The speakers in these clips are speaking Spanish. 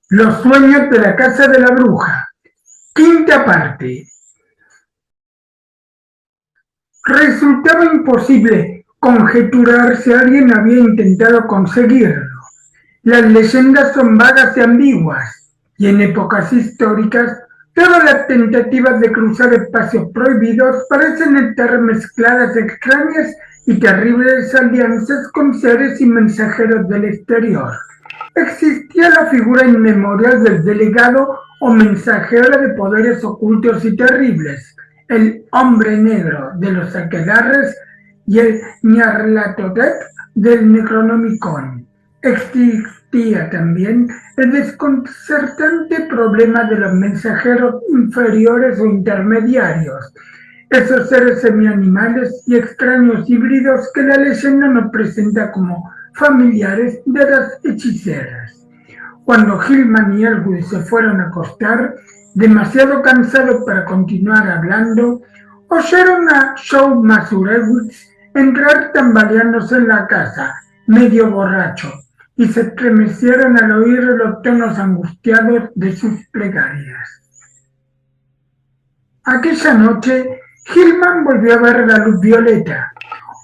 Los sueños de la casa de la bruja. Quinta parte. Resultaba imposible conjeturar si alguien había intentado conseguirlo. Las leyendas son vagas y ambiguas, y en épocas históricas todas las tentativas de cruzar espacios prohibidos parecen estar mezcladas extrañas y terribles alianzas con seres y mensajeros del exterior. Existía la figura inmemorial del delegado o mensajero de poderes ocultos y terribles, el hombre negro de los aquelarres y el Nyarlathotep del Necronomicon. Existía también el desconcertante problema de los mensajeros inferiores o intermediarios, esos seres semianimales y extraños híbridos que la leyenda nos presenta como familiares de las hechiceras. Cuando Hillman y Elwood se fueron a acostar, demasiado cansados para continuar hablando, oyeron a Joe Masurewicz entrar tambaleándose en la casa, medio borracho, y se estremecieron al oír los tonos angustiados de sus plegarias. Aquella noche, Hillman volvió a ver la luz violeta.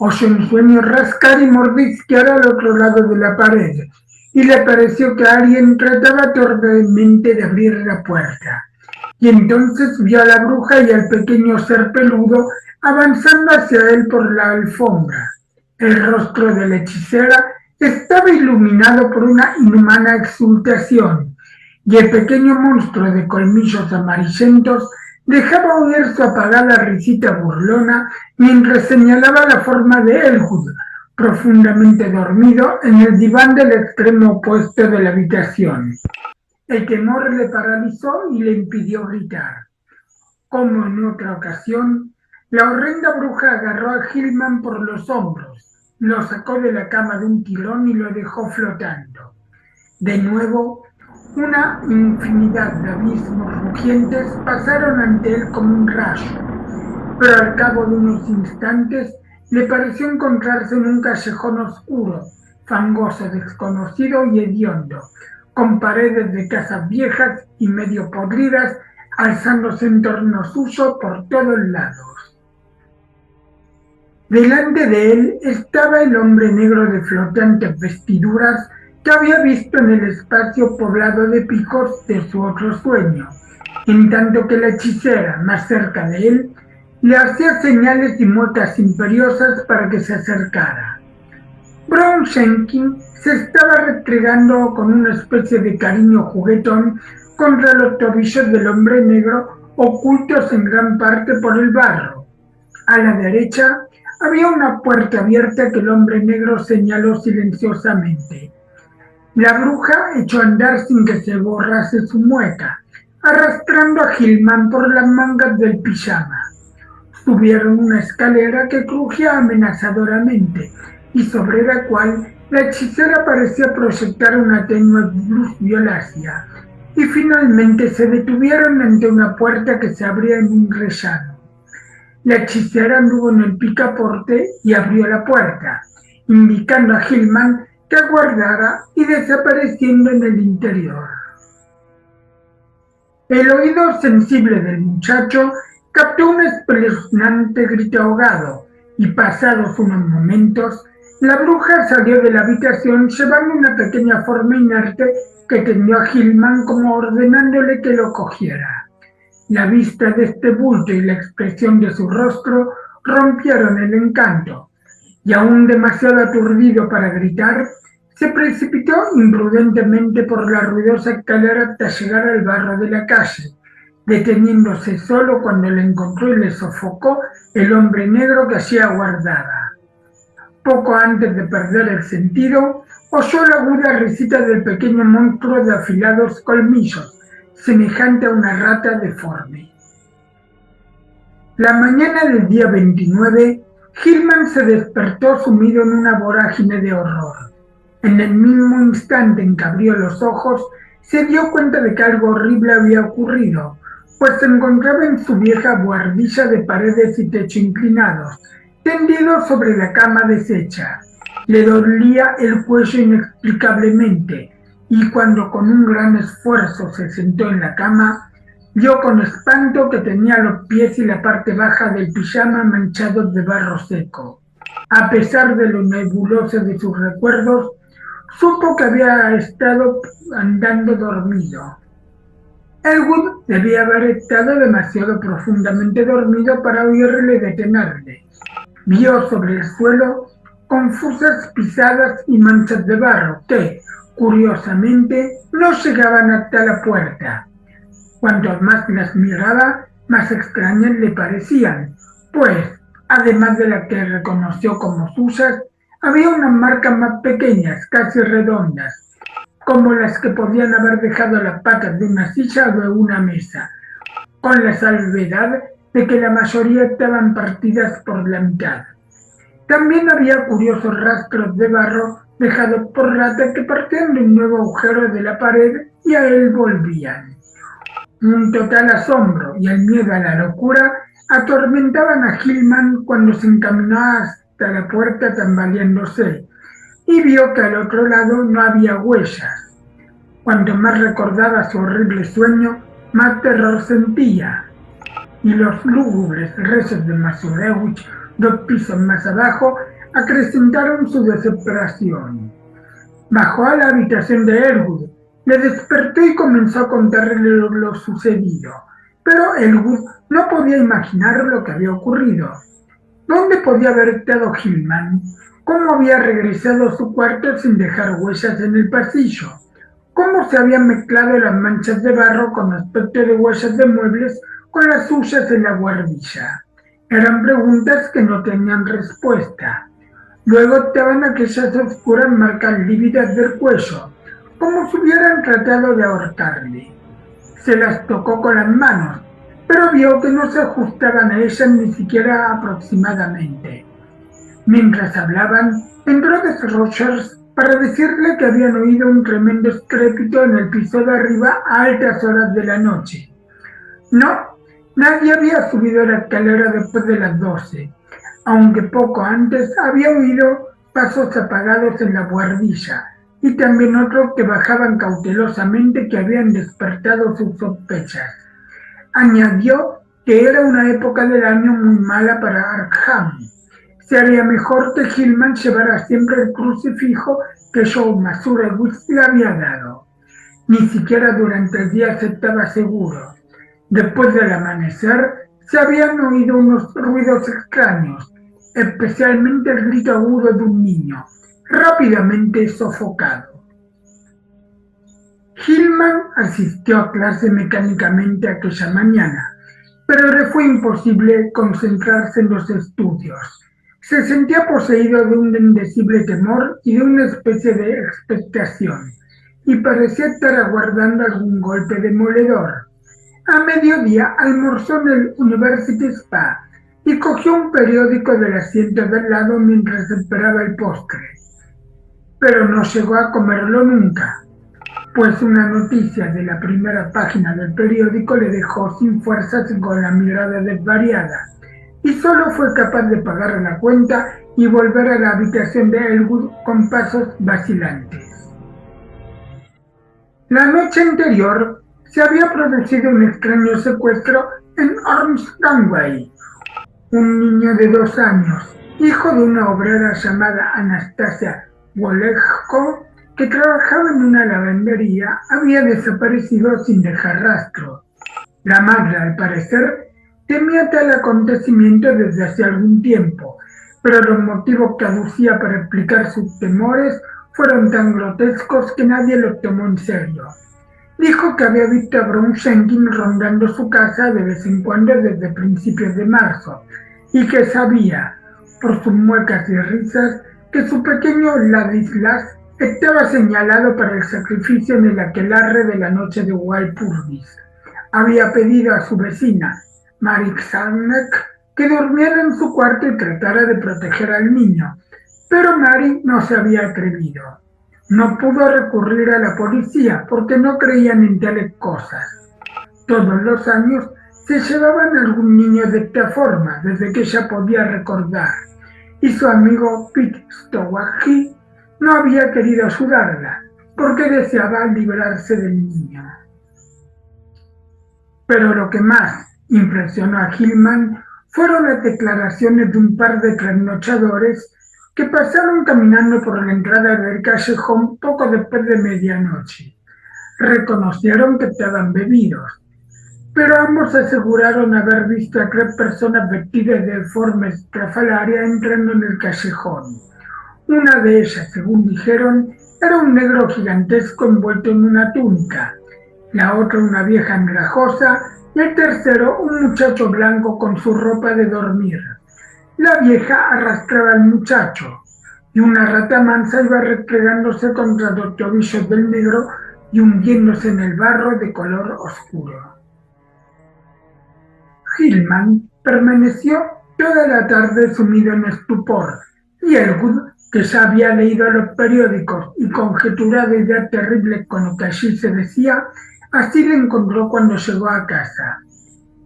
Oyó un sueño rascar y mordisquear al otro lado de la pared, y le pareció que alguien trataba torpemente de abrir la puerta. Y entonces vio a la bruja y al pequeño ser peludo avanzando hacia él por la alfombra. El rostro de la hechicera estaba iluminado por una inhumana exultación, y el pequeño monstruo de colmillos amarillentos dejaba oír su apagada risita burlona mientras señalaba la forma de Elwood, profundamente dormido en el diván del extremo opuesto de la habitación. El temor le paralizó y le impidió gritar. Como en otra ocasión, la horrenda bruja agarró a Hillman por los hombros, lo sacó de la cama de un tirón y lo dejó flotando. De nuevo, una infinidad de abismos rugientes pasaron ante él como un rayo, pero al cabo de unos instantes le pareció encontrarse en un callejón oscuro, fangoso, desconocido y hediondo, con paredes de casas viejas y medio podridas alzándose en torno suyo por todos lados. Delante de él estaba el hombre negro de flotantes vestiduras que había visto en el espacio poblado de picos de su otro sueño, en tanto que la hechicera, más cerca de él, le hacía señales y muecas imperiosas para que se acercara. Brown Jenkins se estaba restregando con una especie de cariño juguetón contra los tobillos del hombre negro, ocultos en gran parte por el barro. A la derecha había una puerta abierta que el hombre negro señaló silenciosamente. La bruja echó a andar sin que se borrase su mueca, arrastrando a Hillman por las mangas del pijama. Subieron una escalera que crujía amenazadoramente y sobre la cual la hechicera parecía proyectar una tenue luz violácea, y finalmente se detuvieron ante una puerta que se abría en un rellano. La hechicera anduvo en el picaporte y abrió la puerta, indicando a Hillman que aguardara y desapareciendo en el interior. El oído sensible del muchacho captó un espeluznante grito ahogado, y pasados unos momentos, la bruja salió de la habitación llevando una pequeña forma inerte que tendió a Hillman como ordenándole que lo cogiera. La vista de este bulto y la expresión de su rostro rompieron el encanto, y aún demasiado aturdido para gritar, se precipitó imprudentemente por la ruidosa escalera hasta llegar al barro de la calle, deteniéndose solo cuando le encontró y le sofocó el hombre negro que allí aguardaba. Poco antes de perder el sentido, oyó la aguda risita del pequeño monstruo de afilados colmillos, semejante a una rata deforme. La mañana del día 29, Hillman se despertó sumido en una vorágine de horror. En el mismo instante en que abrió los ojos, se dio cuenta de que algo horrible había ocurrido, pues se encontraba en su vieja buhardilla de paredes y techo inclinados, tendido sobre la cama deshecha. Le dolía el cuello inexplicablemente, y cuando con un gran esfuerzo se sentó en la cama, vio con espanto que tenía los pies y la parte baja del pijama manchados de barro seco. A pesar de lo nebuloso de sus recuerdos, supo que había estado andando dormido. Elwood debía haber estado demasiado profundamente dormido para oírle detenerle. Vio sobre el suelo confusas pisadas y manchas de barro que, curiosamente, no llegaban hasta la puerta. Cuanto más las miraba, más extrañas le parecían, pues, además de la que reconoció como suyas, había unas marcas más pequeñas, casi redondas, como las que podían haber dejado las patas de una silla o de una mesa, con la salvedad de que la mayoría estaban partidas por la mitad. También había curiosos rastros de barro dejados por ratas que partían de un nuevo agujero de la pared y a él volvían. Un total asombro y el miedo a la locura atormentaban a Hillman cuando se encaminó hasta la puerta tambaleándose y vio que al otro lado no había huellas. Cuanto más recordaba su horrible sueño, más terror sentía, y los lúgubres rezos de Masurewicz, 2 pisos más abajo, acrecentaron su desesperación. Bajó a la habitación de Elwood, le despertó y comenzó a contarle lo sucedido, pero Elwood no podía imaginar lo que había ocurrido. ¿Dónde podía haber estado Hillman? ¿Cómo había regresado a su cuarto sin dejar huellas en el pasillo? ¿Cómo se habían mezclado las manchas de barro con aspecto de huellas de muebles con las suyas en la buhardilla? Eran preguntas que no tenían respuesta. Luego estaban aquellas oscuras marcas lívidas del cuello, como si hubieran tratado de ahorcarle. Se las tocó con las manos, pero vio que no se ajustaban a ellas ni siquiera aproximadamente. Mientras hablaban, entró Rogers para decirle que habían oído un tremendo estrépito en el piso de arriba a altas horas de la noche. No, nadie había subido la escalera después de las 12, aunque poco antes había oído pasos apagados en la buhardilla y también otros que bajaban cautelosamente que habían despertado sus sospechas. Añadió que era una época del año muy mala para Arkham. Sería mejor que Hillman llevara siempre el crucifijo que Joe Masurewicz le había dado. Ni siquiera durante el día se estaba seguro. Después del amanecer se habían oído unos ruidos extraños, especialmente el grito agudo de un niño, rápidamente sofocado. Hillman asistió a clase mecánicamente aquella mañana, pero le fue imposible concentrarse en los estudios. Se sentía poseído de un indecible temor y de una especie de expectación, y parecía estar aguardando algún golpe demoledor. A mediodía almorzó en el University Spa y cogió un periódico del asiento del lado mientras esperaba el postre. Pero no llegó a comerlo nunca, pues una noticia de la primera página del periódico le dejó sin fuerzas y con la mirada desvariada, y solo fue capaz de pagar la cuenta y volver a la habitación de Elwood con pasos vacilantes. La noche anterior se había producido un extraño secuestro en Ormstonway. Un niño de 2 años, hijo de una obrera llamada Anastasia Wolejko, que trabajaba en una lavandería, había desaparecido sin dejar rastro. La madre, al parecer, temía tal acontecimiento desde hace algún tiempo, pero los motivos que aducía para explicar sus temores fueron tan grotescos que nadie los tomó en serio. Dijo que había visto a Brown Jenkins rondando su casa de vez en cuando desde principios de marzo, y que sabía, por sus muecas y risas, que su pequeño Ladislas estaba señalado para el sacrificio en el aquelarre de la noche de Walpurgis. Había pedido a su vecina, Mary Xarnek, que durmiera en su cuarto y tratara de proteger al niño, pero Mary no se había atrevido. No pudo recurrir a la policía porque no creían en tales cosas. Todos los años se llevaban algún niño de esta forma desde que ella podía recordar, y su amigo Pete Stowacki no había querido ayudarla. porque deseaba librarse del niño. Pero lo que más impresionó a Hillman fueron las declaraciones de un par de trasnochadores que pasaron caminando por la entrada del callejón poco después de medianoche. Reconocieron que estaban bebidos, pero ambos aseguraron haber visto a 3 personas vestidas de forma estrafalaria entrando en el callejón. Una de ellas, según dijeron, era un negro gigantesco envuelto en una túnica, la otra una vieja andrajosa y el tercero un muchacho blanco con su ropa de dormir. La vieja arrastraba al muchacho y una rata mansa iba restregándose contra los tobillos del negro y hundiéndose en el barro de color oscuro. Hillman permaneció toda la tarde sumido en estupor y Elwood, que ya había leído los periódicos y conjeturado ideas terribles con lo que allí se decía, así le encontró cuando llegó a casa.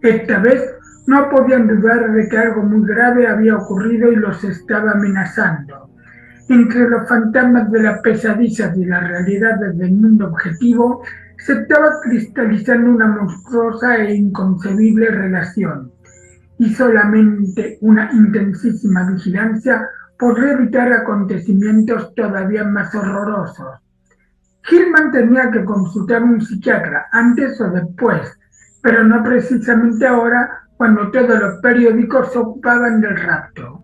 Esta vez no podían dudar de que algo muy grave había ocurrido y los estaba amenazando. Entre los fantasmas de las pesadillas y las realidades del mundo objetivo se estaba cristalizando una monstruosa e inconcebible relación, y solamente una intensísima vigilancia podría evitar acontecimientos todavía más horrorosos. Hillman tenía que consultar a un psiquiatra antes o después, pero no precisamente ahora, cuando todos los periódicos se ocupaban del rapto.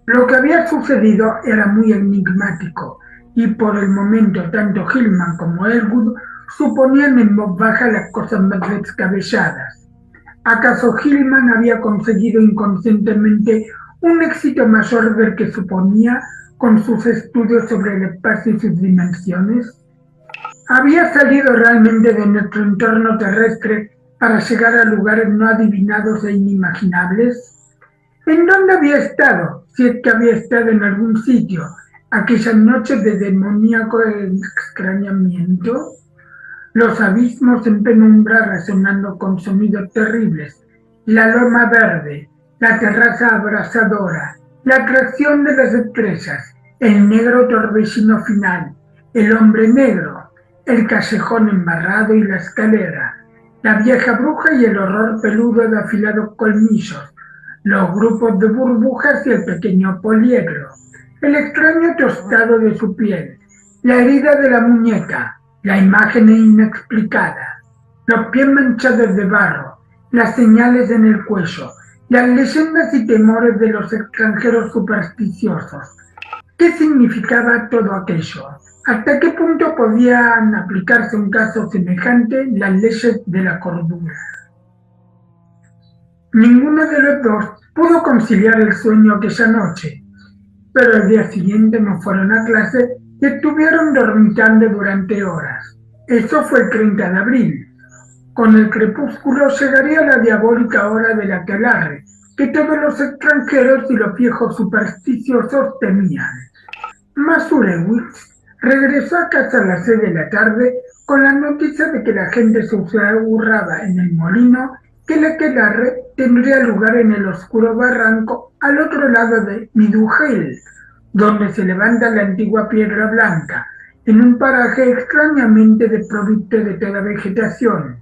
Lo que había sucedido era muy enigmático, y por el momento tanto Hillman como Elwood suponían en voz baja las cosas más descabelladas. ¿Acaso Hillman había conseguido inconscientemente un éxito mayor del que suponía con sus estudios sobre el espacio y sus dimensiones? ¿Había salido realmente de nuestro entorno terrestre para llegar a lugares no adivinados e inimaginables? ¿En dónde había estado, si es que había estado en algún sitio, aquellas noches de demoníaco extrañamiento? Los abismos en penumbra resonando con sonidos terribles, la loma verde, la terraza abrasadora, la atracción de las estrellas, el negro torbellino final, el hombre negro, el callejón embarrado y la escalera, la vieja bruja y el horror peludo de afilados colmillos, los grupos de burbujas y el pequeño poliedro, el extraño tostado de su piel, la herida de la muñeca, la imagen inexplicada, los pies manchados de barro, las señales en el cuello, las leyendas y temores de los extranjeros supersticiosos. ¿Qué significaba todo aquello? ¿Hasta qué punto podían aplicarse un caso semejante las leyes de la cordura? Ninguno de los dos pudo conciliar el sueño aquella noche, pero al día siguiente no fueron a clase y estuvieron dormitando durante horas. Eso fue el 30 de abril. Con el crepúsculo llegaría la diabólica hora del aquelarre, que todos los extranjeros y los viejos supersticiosos temían. Masurewicz regresó a casa a las 6 de la tarde con la noticia de que la gente se susurraba en el molino que el aquelarre tendría lugar en el oscuro barranco al otro lado de Midugel, donde se levanta la antigua piedra blanca, en un paraje extrañamente desprovisto de toda vegetación.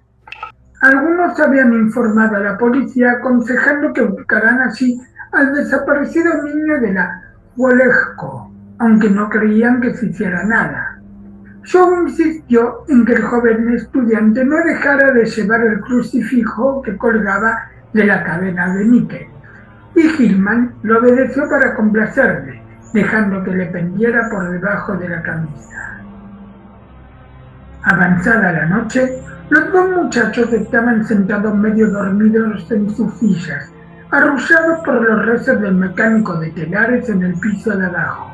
Algunos habían informado a la policía aconsejando que buscaran allí al desaparecido niño de la Wolejko, aunque no creían que se hiciera nada. Joe insistió en que el joven estudiante no dejara de llevar el crucifijo que colgaba de la cadena de níquel, y Hillman lo obedeció para complacerle, dejando que le pendiera por debajo de la camisa. Avanzada la noche, los dos muchachos estaban sentados medio dormidos en sus sillas, arrullados por los rezos del mecánico de telares en el piso de abajo.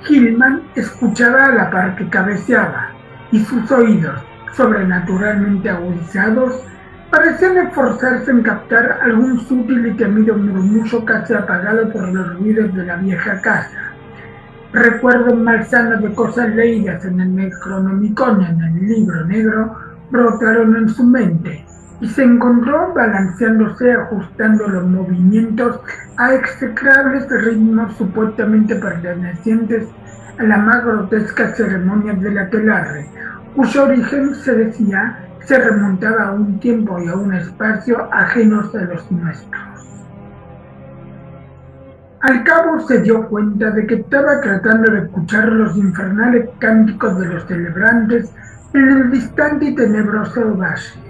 Hillman escuchaba a la par que cabeceaba, y sus oídos, sobrenaturalmente agudizados, parecían esforzarse en captar algún sutil y temido murmullo casi apagado por los ruidos de la vieja casa. Recuerdos malsanos de cosas leídas en el Necronomicon en el libro negro brotaron en su mente, y se encontró balanceándose, ajustando los movimientos a execrables ritmos supuestamente pertenecientes a la más grotesca ceremonia del aquelarre, cuyo origen se decía se remontaba a un tiempo y a un espacio ajenos a los nuestros. Al cabo se dio cuenta de que estaba tratando de escuchar los infernales cánticos de los celebrantes en el distante y tenebroso valle.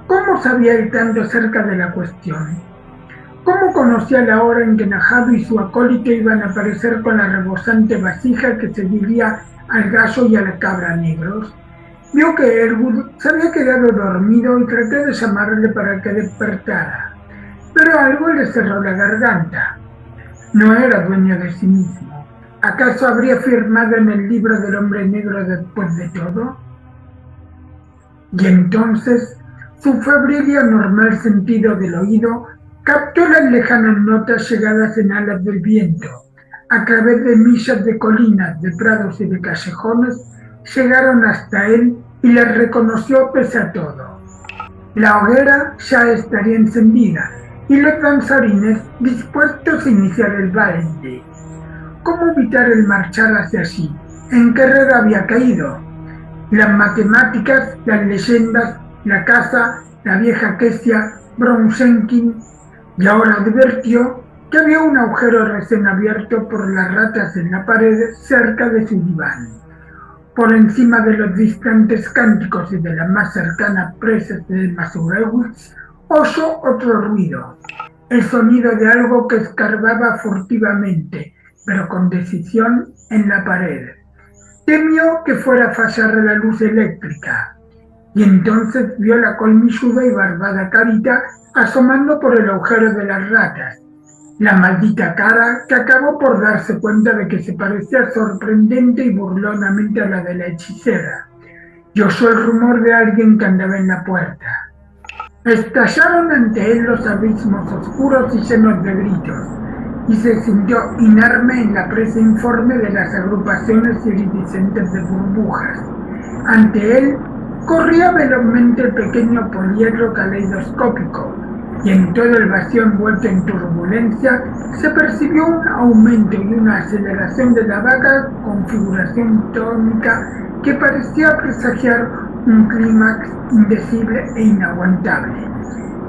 ¿Cómo sabía él tanto acerca de la cuestión? ¿Cómo conocía la hora en que Nahab y su acólito iban a aparecer con la rebosante vasija que serviría al gallo y a la cabra negros? Vio que Erwood se había quedado dormido y trató de llamarle para que despertara, pero algo le cerró la garganta. No era dueño de sí mismo. ¿Acaso habría firmado en el libro del hombre negro después de todo? Y entonces, su febril y anormal sentido del oído captó las lejanas notas llegadas en alas del viento. A través de millas de colinas, de prados y de callejones, llegaron hasta él y las reconoció pese a todo. La hoguera ya estaría encendida y los danzarines dispuestos a iniciar el baile. ¿Cómo evitar el marchar hacia allí? ¿En qué red había caído? Las matemáticas, las leyendas, la casa, la vieja Kesia, Bronsenkin, y ahora advirtió que había un agujero recién abierto por las ratas en la pared cerca de su diván. Por encima de los distantes cánticos y de las más cercanas presas de Masurewicz, oyó otro ruido, el sonido de algo que escarbaba furtivamente, pero con decisión, en la pared. Temió que fuera a fallar la luz eléctrica, y entonces vio la colmilluda y barbada carita asomando por el agujero de las ratas, la maldita cara que acabó por darse cuenta de que se parecía sorprendente y burlonamente a la de la hechicera, y oyó el rumor de alguien que andaba en la puerta. Estallaron ante él los abismos oscuros y llenos de gritos, y se sintió inerme en la presa informe de las agrupaciones iridiscentes de burbujas. Ante él corría velozmente el pequeño poliedro caleidoscópico, y en todo el vacío envuelto en turbulencia se percibió un aumento y una aceleración de la vaga configuración tónica que parecía presagiar un clímax indecible e inaguantable.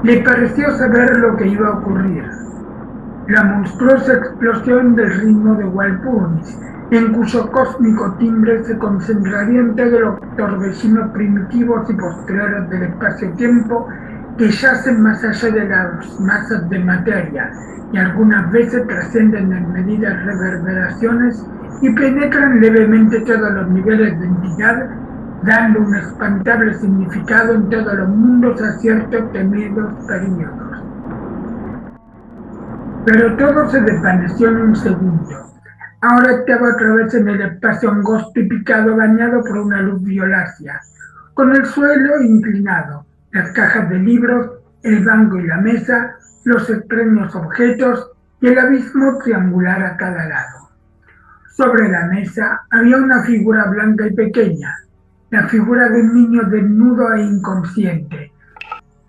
Le pareció saber lo que iba a ocurrir. La monstruosa explosión del ritmo de Walpurgis, en cuyo cósmico timbre se concentrarían todos los torbellinos primitivos y postreros del espacio-tiempo que yacen más allá de las masas de materia y algunas veces trascienden en medidas reverberaciones y penetran levemente todos los niveles de entidad, dando un espantable significado en todos los mundos a ciertos temidos periodos. Pero todo se desvaneció en un segundo. Ahora estaba otra vez en el espacio angosto y picado, bañado por una luz violácea, con el suelo inclinado, las cajas de libros, el banco y la mesa, los extraños objetos y el abismo triangular a cada lado. Sobre la mesa había una figura blanca y pequeña, la figura de un niño desnudo e inconsciente,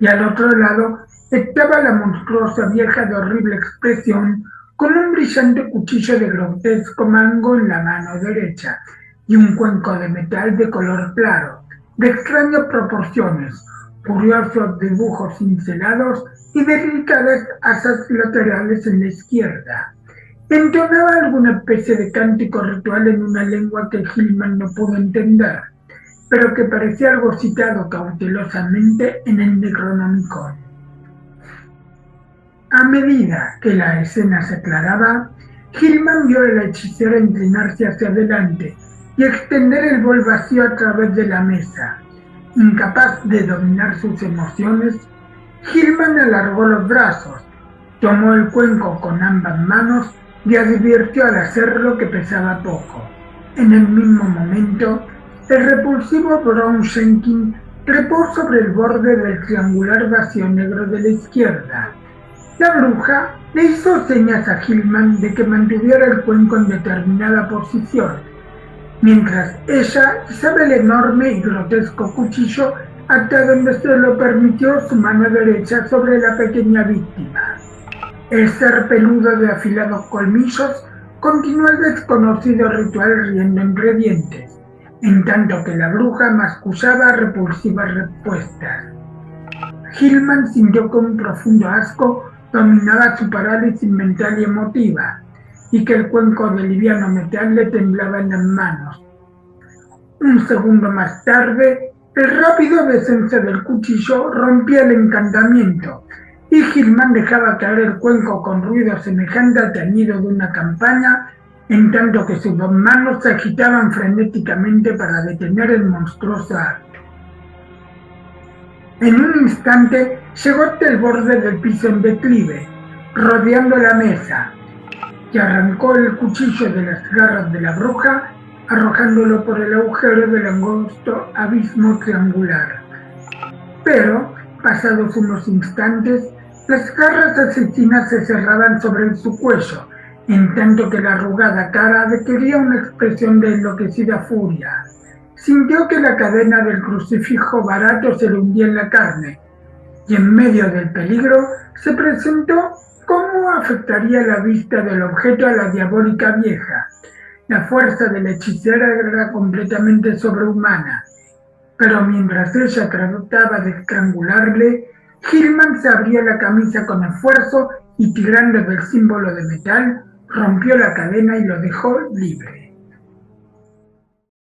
y al otro lado estaba la monstruosa vieja de horrible expresión con un brillante cuchillo de grotesco mango en la mano derecha y un cuenco de metal de color claro, de extrañas proporciones, curiosos dibujos cincelados y delicadas asas laterales en la izquierda. Entonaba alguna especie de cántico ritual en una lengua que Hillman no pudo entender, pero que parecía algo citado cautelosamente en el Necronomicon. A medida que la escena se aclaraba, Hillman vio a la hechicera inclinarse hacia adelante y extender el bol vacío a través de la mesa. Incapaz de dominar sus emociones, Hillman alargó los brazos, tomó el cuenco con ambas manos y advirtió al hacerlo que pesaba poco. En el mismo momento, el repulsivo Bronsenkin trepó sobre el borde del triangular vacío negro de la izquierda. La bruja le hizo señas a Hillman de que mantuviera el cuenco en determinada posición, mientras ella izaba el enorme y grotesco cuchillo hasta donde se lo permitió su mano derecha sobre la pequeña víctima. El ser peludo de afilados colmillos Continuó el desconocido ritual riendo entre dientes, en tanto que la bruja mascullaba repulsivas respuestas. Hillman sintió que un profundo asco dominaba su parálisis mental y emotiva, y que el cuenco de liviano metal le temblaba en las manos. Un segundo más tarde, el rápido descenso del cuchillo rompía el encantamiento, y Hillman dejaba caer el cuenco con ruido semejante al tañido de una campana, en tanto que sus dos manos se agitaban frenéticamente para detener el monstruoso acto. En un instante llegó hasta el borde del piso en declive, rodeando la mesa, y arrancó el cuchillo de las garras de la bruja, arrojándolo por el agujero del angosto abismo triangular. Pero, pasados unos instantes, las garras asesinas se cerraban sobre su cuello, en tanto que la arrugada cara adquiría una expresión de enloquecida furia. Sintió que la cadena del crucifijo barato se le hundía en la carne, y en medio del peligro se presentó cómo afectaría la vista del objeto a la diabólica vieja. La fuerza de la hechicera era completamente sobrehumana, pero mientras ella trataba de estrangularle, Hillman se abría la camisa con esfuerzo y tirando del símbolo de metal, rompió la cadena y lo dejó libre.